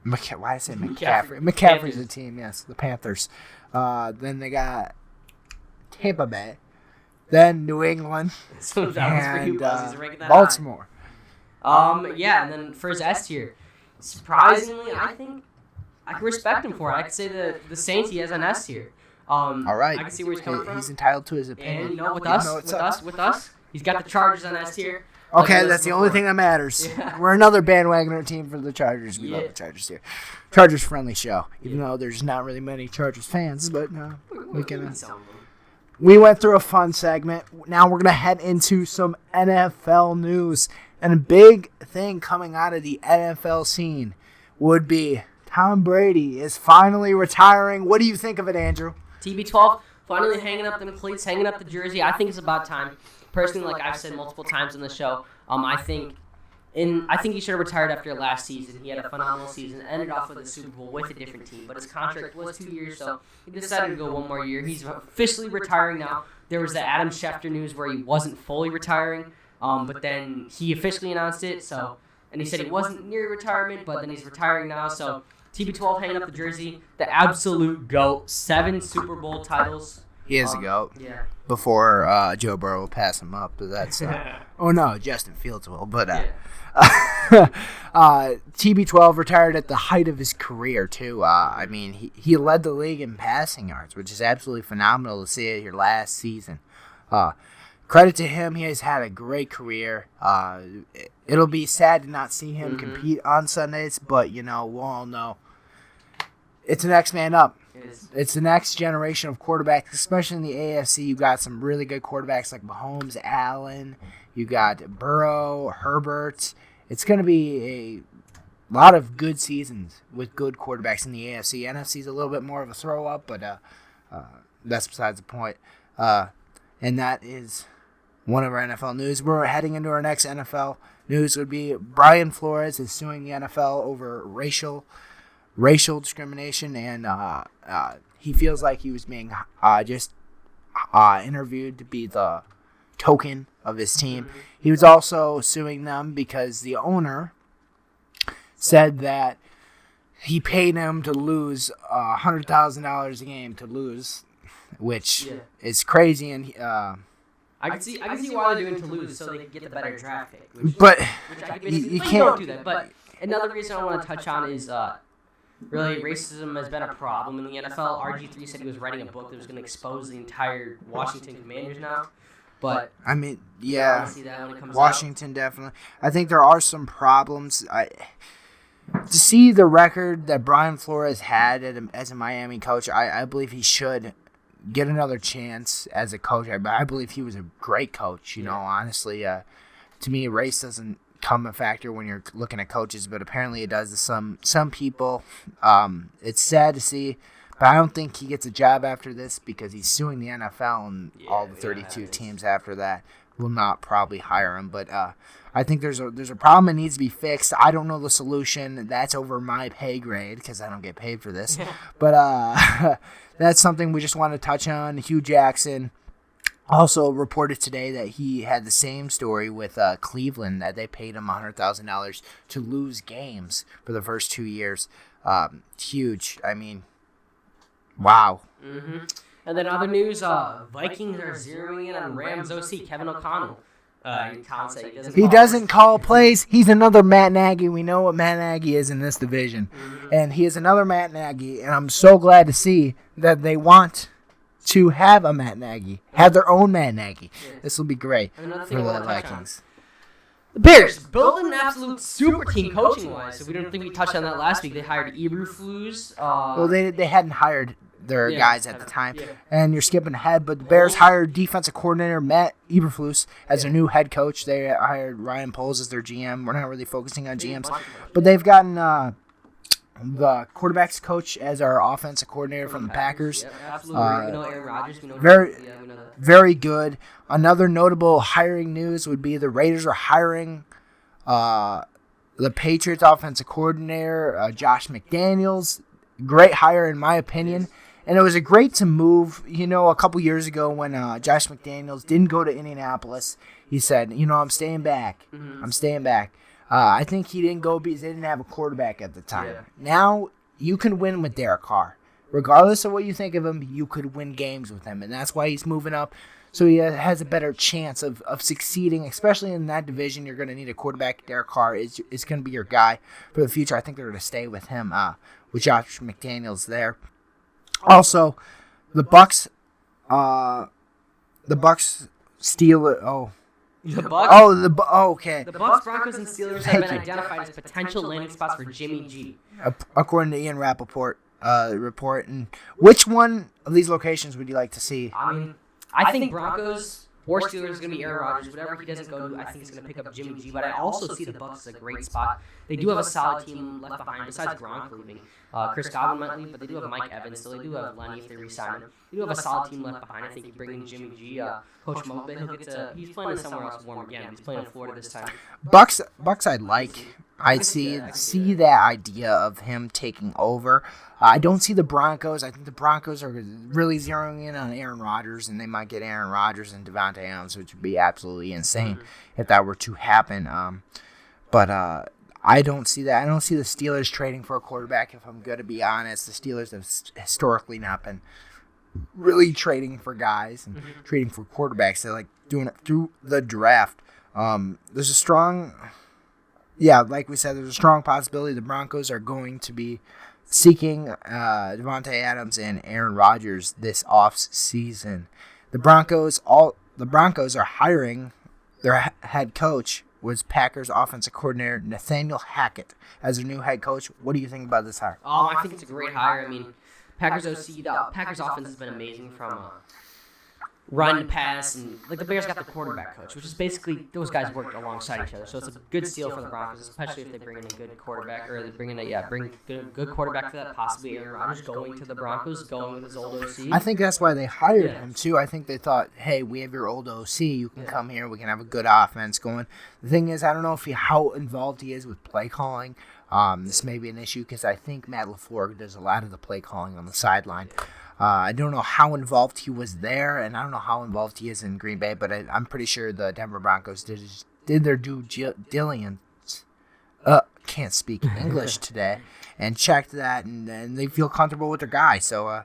Why did I say McCaffrey? McCaffrey's a team, yes. The Panthers. Then they got Tampa Bay. Then New England. So that one's for you, Buzz. He's ranking that Baltimore. Yeah, and then for his S tier, surprisingly, I think I can respect him for it. I could say the Saints he has an S tier. All right. I can see where he's coming from. He's entitled to his opinion. And with us, he's got the Chargers on S tier. Okay, that's the only thing that matters. Yeah. We're another bandwagoner team for the Chargers. We love the Chargers here. Chargers friendly show, even though there's not really many Chargers fans, but we can. We went through a fun segment. Now we're gonna head into some NFL news, and a big thing coming out of the NFL scene would be Tom Brady is finally retiring. What do you think of it, Andrew? TB12 finally hanging up them cleats, hanging up the jersey. I think it's about time. Personally, like I've said multiple times on the show, I think he should have retired after last season. He had a phenomenal season, ended off with a Super Bowl with a different team, but his contract was 2 years, so he decided to go one more year. He's officially retiring now. There was the Adam Schefter news where he wasn't fully retiring, but then he officially announced it. And he said he wasn't near retirement, but then he's retiring now. So TB12 hanging up the jersey, the absolute GOAT, 7 Super Bowl titles. He is a GOAT. Yeah. Before Joe Burrow will pass him up, but that's oh no, Justin Fields will. But TB12 retired at the height of his career too. I mean, he led the league in passing yards, which is absolutely phenomenal to see it here last season. Credit to him, he has had a great career. It'll be sad to not see him compete on Sundays, but we'll all know it's the next man up. It's the next generation of quarterbacks, especially in the AFC. You got some really good quarterbacks like Mahomes, Allen. You got Burrow, Herbert. It's going to be a lot of good seasons with good quarterbacks in the AFC. NFC is a little bit more of a throw-up, but that's besides the point. And that is one of our NFL news. We're heading into our next NFL news. Would be Brian Flores is suing the NFL over racial discrimination, and he feels like he was being interviewed to be the token of his team. He was also suing them because the owner said that he paid him to lose $100,000 a game to lose, which is crazy. And I can see why they're doing to lose, so they can get the better draft pick. But you can't do that. But another reason I want to touch on is really racism has been a problem in the NFL. RG3 said he was writing a book that was going to expose the entire Washington Commanders now. But I mean, yeah, see that when it comes Washington definitely. I think there are some problems. To see the record that Brian Flores had as a Miami coach, I believe he should get another chance as a coach. I believe he was a great coach. Honestly, to me, race doesn't come a factor when you're looking at coaches, but apparently it does to some people. It's sad to see, but I don't think he gets a job after this because he's suing the NFL, and all the 32 teams after that will not probably hire him. But I think there's a problem that needs to be fixed. I don't know the solution. That's over my pay grade because I don't get paid for this. But that's something we just want to touch on. Hugh Jackson also reported today that he had the same story with Cleveland, that they paid him $100,000 to lose games for the first 2 years. Huge. I mean, wow. And then other news, Vikings are zeroing in on Rams OC Kevin O'Connell. He doesn't call plays. He's another Matt Nagy. We know what Matt Nagy is in this division. And he is another Matt Nagy, and I'm so glad to see that they want to have a Matt Nagy, have their own Matt Nagy. This will be great for the Vikings. The Bears building an absolute super team coaching-wise. So we don't think we touched on that last week. They hired Eberflus. Well, they hadn't hired their guys at the time, and you're skipping ahead. But the Bears hired defensive coordinator Matt Eberflus as their new head coach. They hired Ryan Poles as their GM. We're not really focusing on GMs, but they've gotten the quarterbacks coach as our offensive coordinator from the Packers. Absolutely. We know Aaron Rodgers. We know very good. Another notable hiring news would be the Raiders are hiring the Patriots offensive coordinator, Josh McDaniels. Great hire in my opinion. And it was a great to move. A couple years ago when Josh McDaniels didn't go to Indianapolis, he said, I'm staying back. I'm staying back. I think he didn't go because they didn't have a quarterback at the time. Now you can win with Derek Carr. Regardless of what you think of him, you could win games with him. And that's why he's moving up So he has a better chance of succeeding, especially in that division. You're going to need a quarterback. Derek Carr is going to be your guy for the future. I think they're going to stay with him, with Josh McDaniels there. Also, the Bucks Steelers. Okay. The Bucks, Broncos, and Steelers have been identified as potential landing spots for Jimmy G. According to Ian Rappaport report. And which one of these locations would you like to see? I mean, I think Broncos or Steelers is going to be Aaron Rodgers. Whatever he doesn't go to, I think he's going to pick up Jimmy G. But I also see the Bucks as a great spot. They do have a solid team left behind, besides Gronk leaving. Chris Godwin might leave, but they do have Mike Evans, so they do have Lenny if they re-sign him. They do have a solid team left behind. I think you bring in Jimmy G. Coach Mobit, he's playing somewhere else warm again. He's playing in Florida this time. Bucks I'd see that idea of him taking over. I don't see the Broncos. I think the Broncos are really zeroing in on Aaron Rodgers, and they might get Aaron Rodgers and Devontae Adams, which would be absolutely insane if that were to happen. But I don't see that. I don't see the Steelers trading for a quarterback, if I'm going to be honest. The Steelers have historically not been really trading for guys and trading for quarterbacks. They're like doing it through the draft. There's a strong, like we said, there's a strong possibility the Broncos are going to be seeking Devontae Adams and Aaron Rodgers this off-season. The Broncos are hiring their head coach was Packers offensive coordinator Nathaniel Hackett as their new head coach. What do you think about this hire? I think it's a great hire. I mean, Packers offense has been amazing from run, pass, and like the Bears got the quarterback coach, which is basically those guys work alongside each other. So it's a good steal for the Broncos, especially if they bring in a good quarterback, or they bring in good quarterback for that. Possibly Aaron Rodgers going to the Broncos, going with his old OC. I think that's why they hired him too. I think they thought, hey, we have your old OC, you can come here, we can have a good offense going. The thing is, I don't know how involved he is with play calling. This may be an issue because I think Matt LaFleur does a lot of the play calling on the sideline. I don't know how involved he was there, and I don't know how involved he is in Green Bay, but I'm pretty sure the Denver Broncos did their due diligence. Can't speak English today, and checked that, and they feel comfortable with their guy. So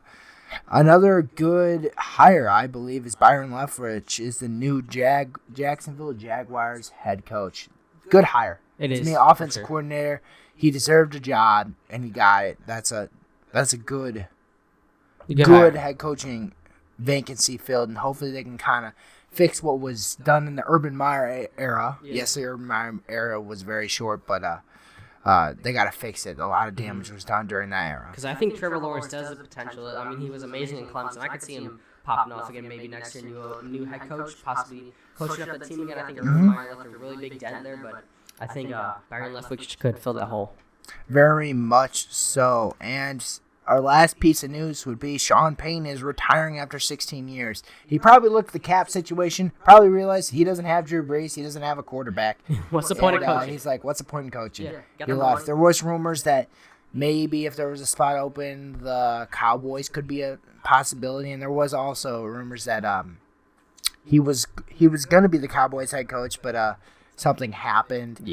another good hire, I believe, is Byron Leftwich is the new Jacksonville Jaguars head coach. Good hire. It is. To me, offensive coordinator. He deserved a job, and he got it. That's a good head coaching vacancy filled, and hopefully they can kind of fix what was done in the Urban Meyer era. Yeah. Yes, the Urban Meyer era was very short, but they got to fix it. A lot of damage was done during that era. Because I think Trevor Lawrence does have potential. I mean, he was amazing in Clemson. I could see him popping off again maybe next year, new head coach, possibly coaching up that team again. I think Urban Meyer left a really big dent there, but I think Byron Leftwich could fill that hole. Very much so. And our last piece of news would be Sean Payton is retiring after 16 years. He probably looked at the cap situation, probably realized he doesn't have Drew Brees, he doesn't have a quarterback. What's the point of coaching? He's like, what's the point of coaching? Yeah, he left. There was rumors that maybe if there was a spot open, the Cowboys could be a possibility, and there was also rumors that he was going to be the Cowboys head coach, but something happened.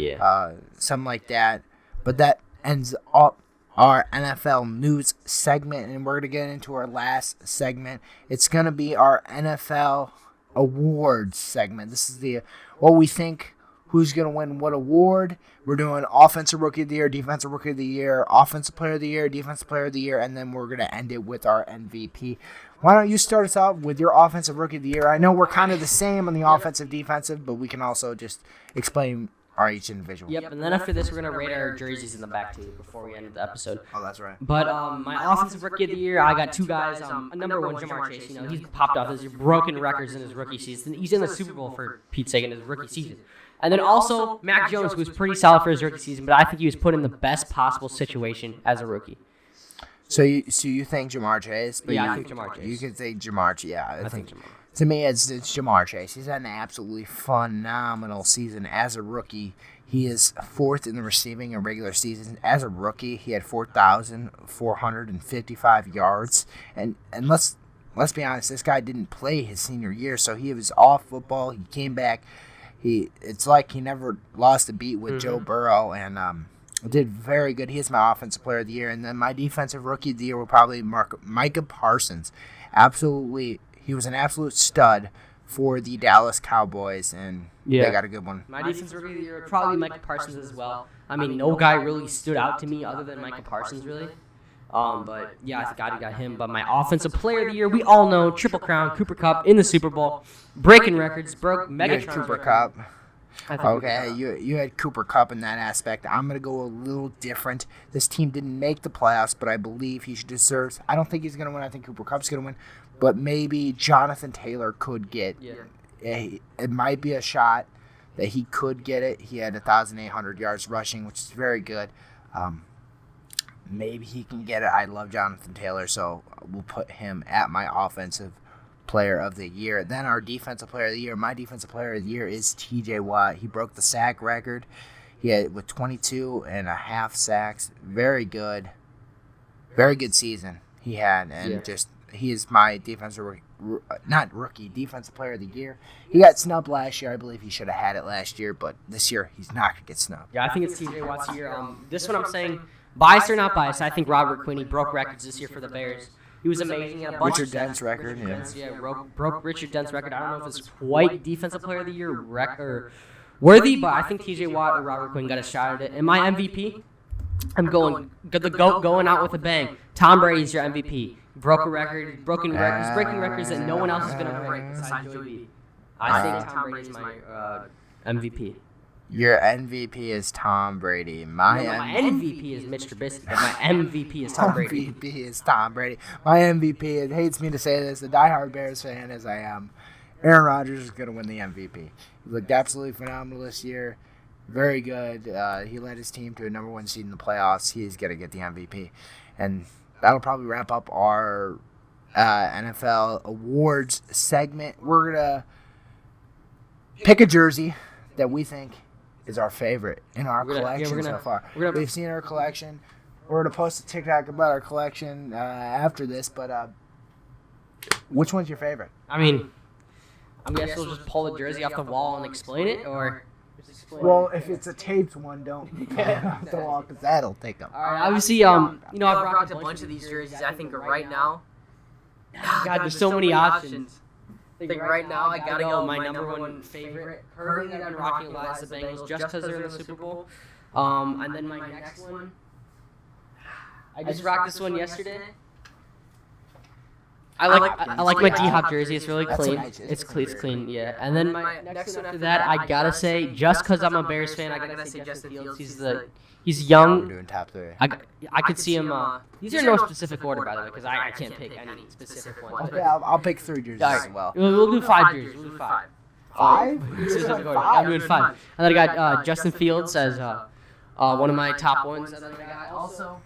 Something like that. But that ends up our NFL news segment, and we're going to get into our last segment. It's going to be our NFL awards segment. This is what we think, who's going to win what award. We're doing Offensive Rookie of the Year, Defensive Rookie of the Year, Offensive Player of the Year, Defensive Player of the Year, and then we're going to end it with our MVP. Why don't you start us out with your Offensive Rookie of the Year? I know we're kind of the same on the offensive, defensive, but we can also just explain each individual. Yep, and then after this, we're going to rate our jerseys in the back, too, before we end the episode. Oh, that's right. But my Offensive Rookie of the Year, I got two guys. Number one, Jamar Chase. He's popped off his broken records in his rookie season. He's in the Super Bowl, for Pete's sake, in his rookie season. And then also, Mac Jones, who was pretty solid for his rookie season, but I think he was put in the best possible situation as a rookie. So you think Jamar Chase? But I think Jamar Chase. You could say Jamar Chase. Yeah, I think Jamar. To me, it's Jamar Chase. He's had an absolutely phenomenal season as a rookie. He is fourth in the receiving in regular season. As a rookie, he had 4,455 yards. And let's be honest, this guy didn't play his senior year, so he was off football. He came back. It's like he never lost a beat with Joe Burrow, and did very good. He is my Offensive Player of the Year. And then my Defensive Rookie of the Year will probably Micah Parsons. Absolutely. He was an absolute stud for the Dallas Cowboys, and they got a good one. My defense rookie of the year, probably Micah Parsons as well. I mean, no guy really stood out to me other than Micah Parsons, really. But yeah, I got him. But my offensive player of the year, we all know, Triple Crown, Cooper Kupp in the Super Bowl, breaking records, broke Megatron's Cooper record. Kupp. Okay, you had Cooper Kupp in that aspect. I'm going to go a little different. This team didn't make the playoffs, but I believe he deserves. I don't think he's going to win. I think Cooper Kupp's going to win. But maybe Jonathan Taylor could get. It might be a shot that he could get it. He had 1,800 yards rushing, which is very good. Maybe he can get it. I love Jonathan Taylor, so we'll put him at my offensive player of the year. Then our defensive player of the year. My defensive player of the year is TJ Watt. He broke the sack record. He had with 22.5 sacks. Very good season he had, and he is my defensive defensive player of the year. He got snubbed last year. I believe he should have had it last year, but this year he's not gonna get snubbed. Yeah, I think it's TJ Watt's year. This one I'm saying, biased or not biased, I think Robert Quinn, he broke records this year for the Bears. He was amazing. He had a bunch Richard of Dent's record, broke Richard Dent's record. I don't know if it's quite defensive player of the year record worthy, but I think TJ Watt or Robert Quinn got a shot at it. And my MVP, I'm going the GOAT going out with a bang. Tom Brady's your MVP. Broke a record, breaking records that no one else is going to break besides Joey B. I think Tom Brady's my MVP. Your MVP is Tom Brady. My MVP is Mitch Trubisky. But my MVP is Tom Brady. MVP is Tom Brady. My MVP, it hates me to say this, a diehard Bears fan as I am, Aaron Rodgers is going to win the MVP. He looked absolutely phenomenal this year. Very good. He led his team to a number 1 seed in the playoffs. He's going to get the MVP. And that'll probably wrap up our NFL awards segment. We're going to pick a jersey that we think is our favorite in our collection so far. We've seen our collection. We're going to post a TikTok about our collection after this, but which one's your favorite? I mean, I guess we'll just pull the jersey off the wall and explain it, or... Well, if it's a taped one, don't pull it off the wall, because that'll take them. All right, obviously, I've rocked a bunch of these jerseys. I think right now, God, there's so many options. I think right now I gotta go my number 1 favorite. Currently that I'm rocking a lot is the Bengals, just because they're in the Super Bowl. And then my next one, I just rocked this one yesterday. I like my D-Hop jersey. It's really clean. It's clean, yeah. And then my next one after that, I gotta say, just because I'm a Bears fan, I gotta say Justin Fields. He's young. We're doing top 3. I could see him. These are no specific order, by the way, because I can't pick any specific one. Okay, I'll pick 3 jerseys as well. We'll do 5 jerseys. We'll do 5. 5? I'm doing 5. And then I got Justin Fields as one of my top ones. And then I got also...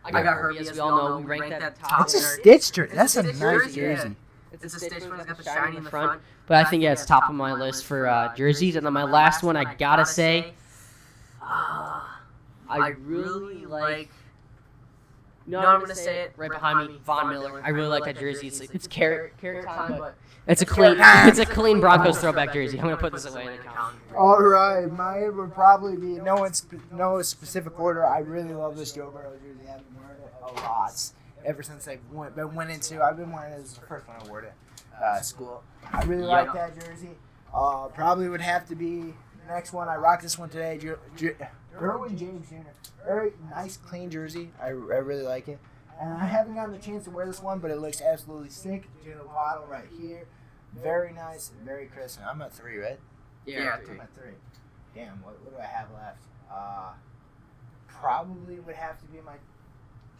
I got Herbie, as we all know. We ranked that top. It's a Stitch jersey. That's a nice jersey. It's a Stitch one. It's got the shiny in the front. But I think, it's top of my list for jerseys. And then my last one, I gotta say, I really like... No, I'm gonna say it right behind me. Von Miller. I really like that jersey. It's carrot time, but it's a clean Broncos throwback jersey. I'm gonna put this away in the calendar. All right, mine would probably be no specific order. I really love this Joe Burrow jersey. I've been wearing it a lot ever since I've went into. I've been wearing it as the first one I wore it at school. I really like that jersey. Probably would have to be the next one. I rocked this one today. Derwin James Jr. Very nice, clean jersey. I really like it. And I haven't gotten the chance to wear this one, but it looks absolutely sick. Jalen Waddle right here. Very nice and very crisp. I'm at 3, right? Yeah, I'm at 3. Damn, what do I have left? Probably would have to be my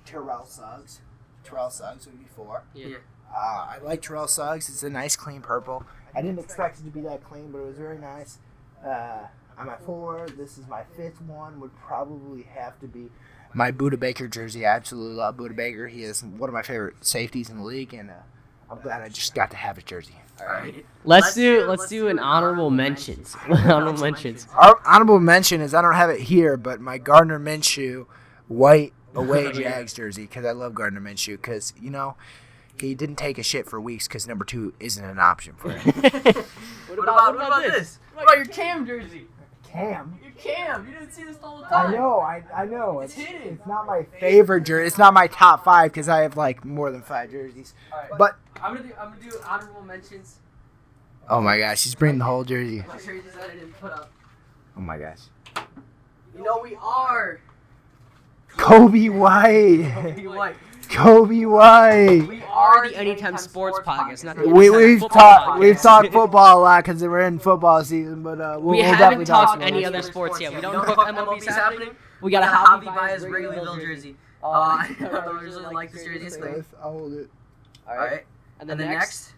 Terrell Suggs. Terrell Suggs would be 4. Yeah. I like Terrell Suggs. It's a nice, clean purple. I didn't expect it to be that clean, but it was very nice. I'm at 4. This is my 5th one. Would probably have to be my Budda Baker jersey. I absolutely love Budda Baker. He is one of my favorite safeties in the league, and I'm glad I just got to have his jersey. All right. Let's do an honorable mentions. Honorable mentions. Our honorable mention is, I don't have it here, but my Gardner Minshew white away Jags jersey, because I love Gardner Minshew, because, he didn't take a shit for weeks because number 2 isn't an option for him. What about this? What about your Cam jersey? Cam. You're Cam. You didn't see this all the time. I know. I know. It's hidden. It's not my favorite jersey. It's not my top 5 because I have like more than 5 jerseys. All right. But I'm gonna do honorable mentions. oh my gosh, he's bringing the whole jersey. My jerseys that I didn't put up. Oh my gosh. You know we are. Kobe White. Kobe White. Kobe White. We are the Anytime Sports Podcast. Not the We've Anytime Football talked Podcast. football a lot because we're in football season, but we'll We definitely haven't talk talked some any other other sports. sports yet. We don't know if MLB's happening. We got a Hobby Bias Wrigleyville jersey. I really like this jersey. It's clean. I'll hold it. All right. And then next,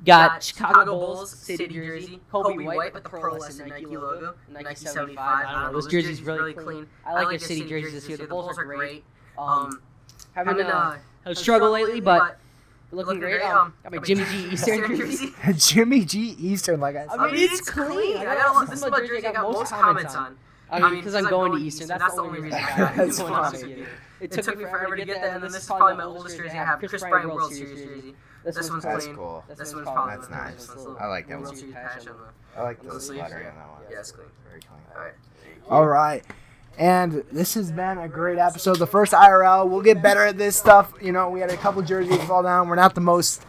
got Chicago Bulls City jersey. Kobe White with the pearlescent Nike logo. Nike 75. I don't know. This jersey's really clean. I like the City jerseys this year. The Bulls are great. Having a struggle lately, but looking great. Got my Jimmy G Eastern jersey. Jimmy G Eastern, like I said. I mean, it's clean. This is my jersey I got most comments on. I mean, because I'm going to Eastern. That's the only reason I got it. That's funny. It took me forever to get that, and then this is probably my oldest jersey I have. Chris Bryant World Series jersey. This one's That's clean. cool. This one's probably That's nice. I like that World one. Series patch on the. I like the lettering on that one. Yeah, it's clean. Very clean. All right. All right. And this has been a great episode. The first IRL. We'll get better at this stuff. You know, we had a couple jerseys fall down. We're not the most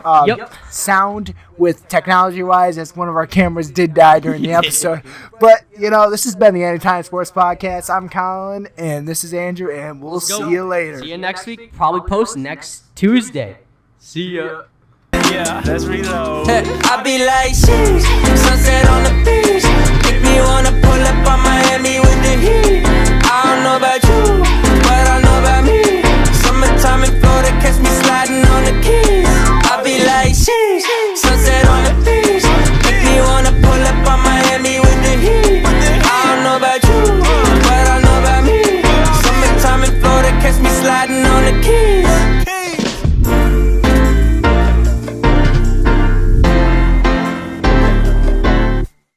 sound with technology-wise, as one of our cameras did die during the episode. But, you know, this has been the Anytime Sports Podcast. I'm Colin, and this is Andrew, and we'll see you later. See you next week. Probably post next Tuesday. See ya. Yeah, let's reload. I be like, sheesh, sunset on the beach. Make me wanna pull up on Miami with the heat. I don't know about you,